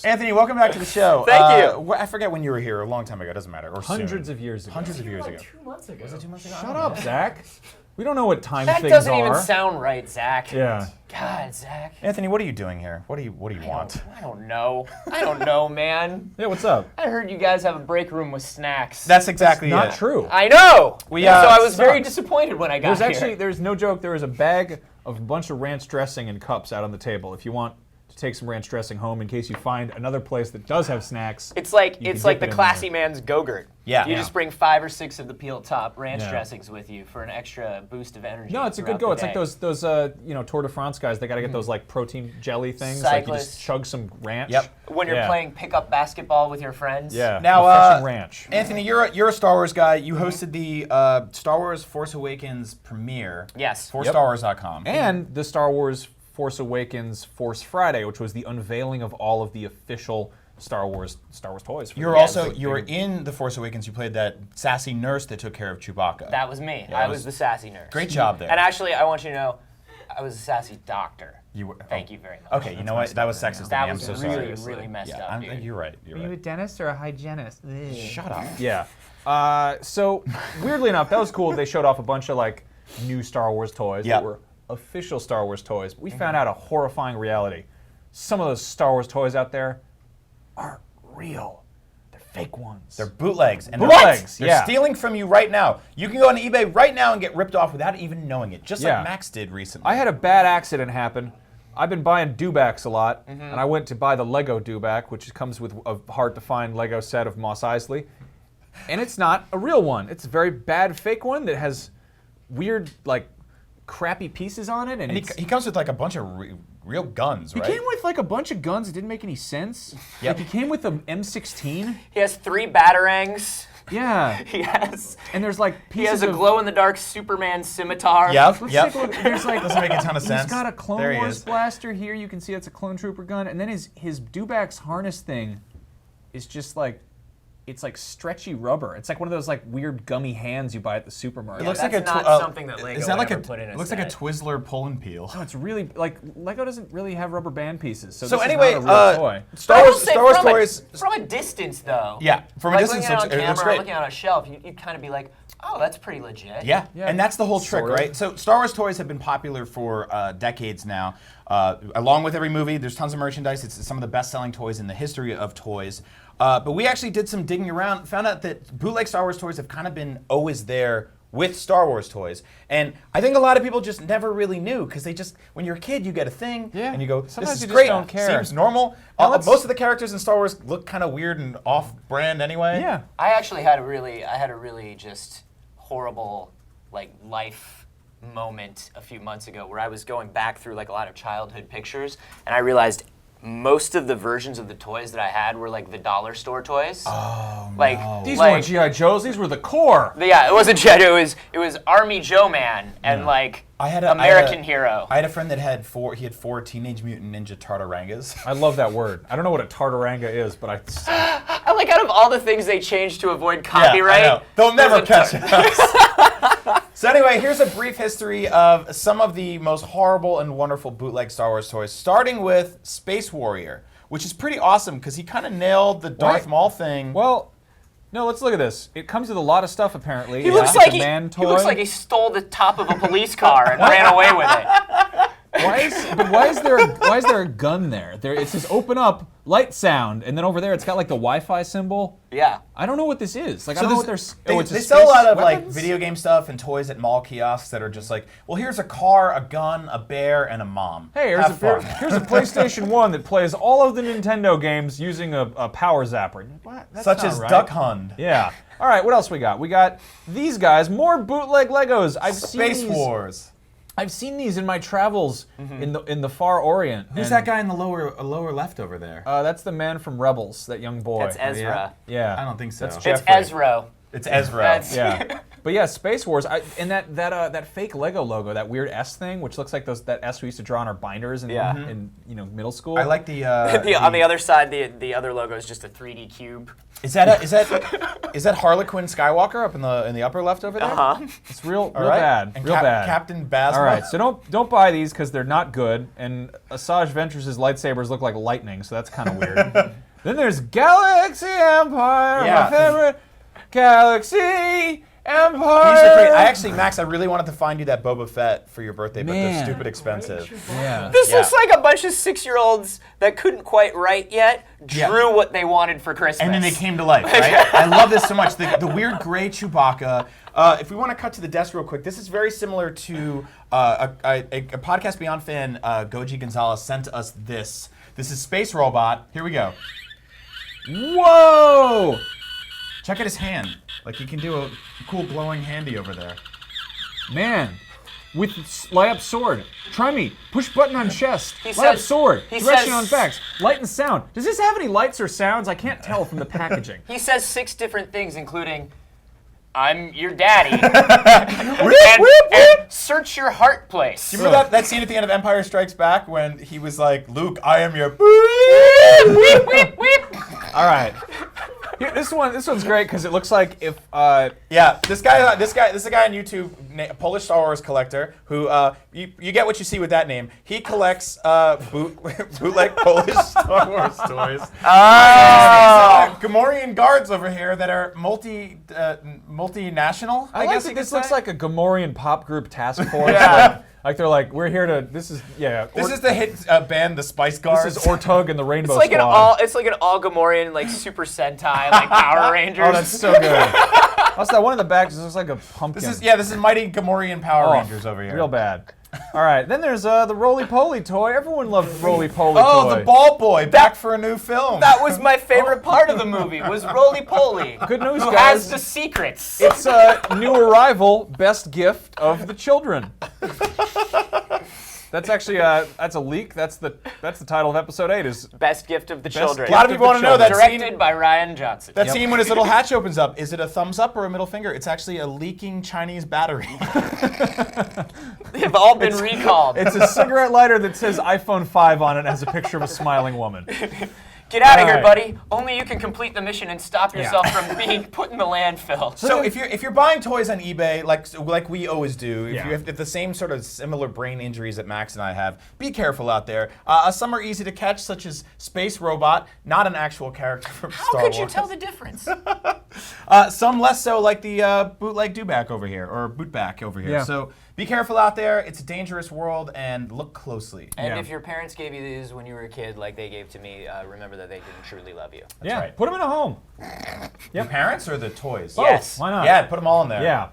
Anthony, welcome back to the show. Thank you. I forget when you were here, a long time ago, doesn't matter. Or Hundreds soon. of years ago. Hundreds of years Like ago. 2 months ago. Was it 2 months ago? Shut up, Zach. We don't know what time That things doesn't are. even sound right, Zach. Yeah. God, Zach. Anthony, what are you doing here? What do you want? I don't know. I don't know, man. Yeah, what's up? I heard you guys have a break room with snacks. That's exactly Not it. true. I know. So I was very sucks. disappointed when I got There's no joke, there is a bag of a bunch of ranch dressing and cups out on the table. If you want to take some ranch dressing home in case you find another place that does have snacks. It's like you can the dip it in classy there. man's Go-Gurt. Yeah. You Yeah. just bring 5 or 6 of the peel top ranch Yeah. dressings with you for an extra boost of energy. No, it's a good throughout go. the It's like day. those Tour de France guys. They got to get those like protein jelly things. Like you Cyclists. just chug some ranch. Yep. When you're playing pickup basketball with your friends. Yeah. Now, refreshing ranch. Anthony, you're a Star Wars guy. You hosted the Star Wars Force Awakens premiere. Yes. For Yep. StarWars.com. And the Star Wars Force Awakens Force Friday, which was the unveiling of all of the official Star Wars toys. For You were the- also you were in the Force Awakens. You played that sassy nurse that took care of Chewbacca. That was me. Yeah, I it was was- the sassy nurse. Great job there. And actually, I want you to know, I was a sassy doctor. You were. Thank you very much. Okay, you know what? That was sexist. of That me. I'm was so really, sorry. really messed Yeah, up, dude. you're right. You're right. dentist or a hygienist? Shut up. Yeah. So weirdly enough, that was cool. They showed off a bunch of like new Star Wars toys Yeah. that were official Star Wars toys. We found out a horrifying reality. Some of those Star Wars toys out there aren't real. They're fake ones. They're bootlegs. And Bootlegs, They're yeah. stealing from you right now. You can go on eBay right now and get ripped off without even knowing it, just Yeah. like Max did recently. I had a bad accident happen. I've been buying Dewbacks a lot, and I went to buy the Lego Dewback, which comes with a hard-to-find Lego set of Mos Eisley. And it's not a real one. It's a very bad fake one that has weird, like, crappy pieces on it. And And he comes with like a bunch of real guns, He right? came with like a bunch of guns that didn't make any sense. Yep. Like he came with an M16. He has 3 batarangs. Yeah. He has. And there's like He pieces has a of glow-in-the-dark Superman scimitar. Yep. Let's take a look. There's like Doesn't make a ton of sense. He's got a Clone There he Wars is. blaster here. You can see it's a clone trooper gun, and then his Dewback's harness thing is just like it's like stretchy rubber. It's like one of those like weird gummy hands you buy at the supermarket. It looks that's like a not something that Lego is that would like ever a, put in a it looks like a set. Twizzler pull and peel. No, it's really like Lego doesn't really have rubber band pieces. So, So this anyway, is not a real toy. Star I will Wars say Star Wars from toys. from a distance, though. Yeah, from a like distance, looking at it it on looks camera, great. looking on a shelf, you'd kind of be like, oh, that's pretty legit. Yeah. Yeah. And that's the whole trick, Sort of. right? So Star Wars toys have been popular for decades now. Along with every movie, there's tons of merchandise. It's some of the best-selling toys in the history of toys. But we actually did some digging around, found out that bootleg Star Wars toys have kind of been always there with Star Wars toys. And I think a lot of people just never really knew, because they just, when you're a kid, you get a thing, Yeah. and you go, Sometimes this is you just great, don't care. seems normal. Now let's- Most of the characters in Star Wars look kind of weird and off-brand anyway. Yeah. I actually had a really just horrible life moment a few months ago where I was going back through like a lot of childhood pictures, and I realized most of the versions of the toys that I had were like the dollar store toys. Oh, like no. These like, weren't GI Joes. These were the core. Yeah, it wasn't Jet. It was Army Joe Man and like American Hero. I had a friend that had four Teenage Mutant Ninja Tartarangas. I love that word. I don't know what a tartaranga is, but I like out of all the things they changed to avoid copyright. Yeah, I know. They'll never there's catch us. So anyway, here's a brief history of some of the most horrible and wonderful bootleg Star Wars toys, starting with Space Warrior, which is pretty awesome because he kind of nailed the Darth Right. Maul thing. well, no. Let's look at this. It comes with a lot of stuff apparently. He It's looks a like man toy. he looks like he stole the top of a police car and ran away with it. Why is there a gun there? It says open up, light sound, and then over there it's got like the Wi-Fi symbol. Yeah. I don't know what this is. Like I So don't know this- what they it's sell a lot of space like weapons? video game stuff and toys at mall kiosks that are just like, well, here's a car, a gun, a bear, and a mom. Hey, Have fun. here's a PlayStation 1 that plays all of the Nintendo games using a power zapper. What? That's Such not as right. Duck Hunt. Yeah. All right. What else we got? We got these guys. More bootleg Legos. Space Wars. I've seen these in my travels in the far Orient. Who's and, that guy in the lower left over there? That's the man from Rebels. That young boy. That's Ezra. Yeah. I don't think so. That's It's Jeffrey. Ezra. It's Ezra. That's Yeah. But yeah, Space Wars, and that fake Lego logo, that weird S thing, which looks like that S we used to draw on our binders in middle school. I like the on the other side, the other logo is just a 3D cube. Is that Harlequin Skywalker up in the upper left over there? It's real right. bad, And real bad. Captain Phasma. All right, so don't buy these because they're not good, and Asajj Ventress' lightsabers look like lightning, so that's kind of weird. Then there's Galaxy Empire, Yeah. my favorite Galaxy Empire. These are great. Max, I really wanted to find you that Boba Fett for your birthday, but they're Man. stupid expensive. Yeah. This Yeah. looks like a bunch of 6-year-olds that couldn't quite write yet drew what they wanted for Christmas. And then they came to life, right? I love this so much. The weird gray Chewbacca. If we want to cut to the desk real quick, this is very similar to a podcast Beyond fan, Goji Gonzalez, sent us this. This is Space Robot. Here we go. Whoa! Check out his hand. Like he can do a cool blowing handy over there. Man, with light up sword. Try me. Push button on chest. He Light up says- sword. he Direction says- on facts. Light and sound. Does this have any lights or sounds? I can't tell from the packaging. He says 6 different things, including, I'm your daddy, and search your heart place. Do you remember that scene at the end of Empire Strikes Back when he was like, Luke, I am your... Weep, weep, weep. All right. Here, this one's great because it looks like if Yeah, this is a guy on YouTube, a Polish Star Wars collector, who you get what you see with that name. He collects bootleg Polish Star Wars toys. Gamorrean guards over here that are multinational. I guess like you that this could looks say. like a Gamorrean pop group task force. Yeah. Like they're like, we're here to. This is This is the hit band, the Spice Girls. This is Ortug and the Rainbow It's like Squad. it's like an all Gamorrean like Super Sentai like Power Rangers. Oh, that's so good. Also, that one in the back just looks like a pumpkin. This is Mighty Gamorrean Power Rangers over here. Real bad. All right, then there's the Roly Poly toy. Everyone loved Roly Poly Oh, toy. the Ball Boy, back for a new film. That was my favorite part of the movie. Was Roly Poly. Good news, Who guys. has the secrets? It's a new arrival, best gift of the children. That's actually that's a leak. That's the title of episode 8 is Best gift of the children. A lot of people want to know that Directed scene. by Ryan Johnson. That scene when his little hatch opens up. Is it a thumbs up or a middle finger? It's actually a leaking Chinese battery. They've all been recalled. It's a cigarette lighter that says iPhone 5 on it and has a picture of a smiling woman. Get out of All here, right. buddy. Only you can complete the mission and stop yourself from being put in the landfill. So if you're buying toys on eBay, like we always do, if Yeah. you have the same sort of similar brain injuries that Max and I have, be careful out there. Some are easy to catch, such as Space Robot, not an actual character from How Star could Wars. you tell the difference? Some less so, like the bootleg Dewback over here, or bootback over here. Yeah. So be careful out there. It's a dangerous world, and look closely. And Yeah. if your parents gave you these when you were a kid, like they gave to me, remember that they didn't truly love you. Yeah, right. put them in a home. The parents or the toys? Yes. Why not? Yeah, put them all in there. Yeah.